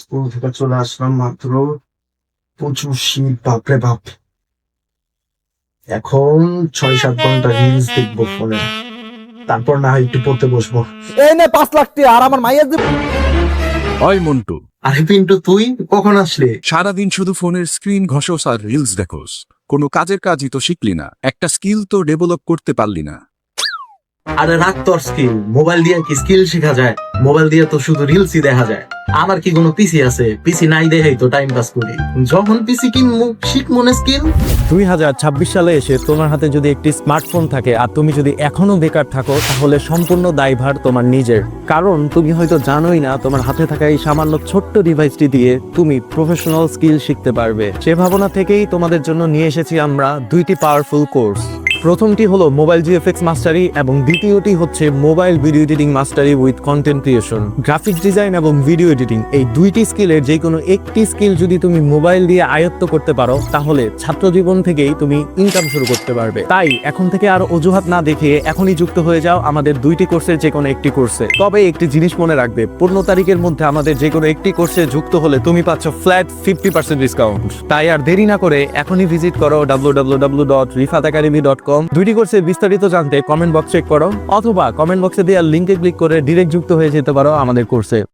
School থেকে চলে আসলাম মাত্র। প্রচুর শীত, বাপরে বাপ। এখন 6-7 ঘন্টা রিলস দেখবো ফোনে, তারপর না হয় একটু পড়তে বসবো। এই নে 5 লাখ টাকা আর আমার মাইয়ের যে ওই মন্টু, আরে পিন্টু, তুই কখন আসলি? সারাদিন শুধু ফোনের স্ক্রিন ঘষোস আর রিলস দেখোস। কোনো কাজের কাজই তো শিখলি না, একটা স্কিল তো ডেভেলপ করতে পারলি না। আরে রাখ তোর স্কিল, মোবাইল দিয়ে কি স্কিল শেখা যায়? মোবাইল দিয়ে তো শুধু রিলসই দেখা যায়। আমার কি কোনো পিসি আছে? পিসি নাই দেখাই তো টাইম পাস করি। যখন পিসি কিনবো শিখ মনে স্কিল। 2026 সালে এসে তোমার হাতে যদি একটি স্মার্টফোন থাকে আর তুমি যদি এখনো বেকার থাকো, তাহলে সম্পূর্ণ দায়ভার তোমার নিজের। কারণ তুমি হয়তো জানোই না, তোমার হাতে থাকা এই সামান্য ছোট্ট ডিভাইসটি দিয়ে তুমি প্রফেশনাল স্কিল শিখতে পারবে। সে ভাবনা থেকেই তোমাদের জন্য নিয়ে এসেছি আমরা 2টি পাওয়ারফুল কোর্স। প্রথমটি হলো মোবাইল জিএফএক্স মাস্টারি এবং দ্বিতীয়টি হচ্ছে mobile video editing mastery with content creation. Graphics design এবং ভিডিও এডিটিং, এই 2টি স্কিলের যে কোনো একটি স্কিল যদি তুমি মোবাইল দিয়ে আয়ত্ত করতে পারো, তাহলে ছাত্র জীবন থেকেই তুমি ইনকাম শুরু করতে পারবে। তাই এখন থেকে আর অজুহাত না দেখে এখনই যুক্ত হয়ে যাও আমাদের 2টি কোর্সের যে কোনো একটি কোর্সে। তবে একটি জিনিস মনে রাখবে, 15 তারিখের মধ্যে আমাদের যে কোনো একটি কোর্সে যুক্ত হলে তুমি পাচ্ছ ফ্ল্যাট 50% ডিসকাউন্ট। তাই আর দেরি না করে এখনই ভিজিট করো www.rifatacademy.com। 2টি কোর্সের বিস্তারিত জানতে কমেন্ট বক্স চেক করো, অথবা কমেন্ট বক্সে দেওয়া লিঙ্কে ক্লিক করে ডিরেক্ট যুক্ত হয়ে যেতে পারো আমাদের কোর্সে।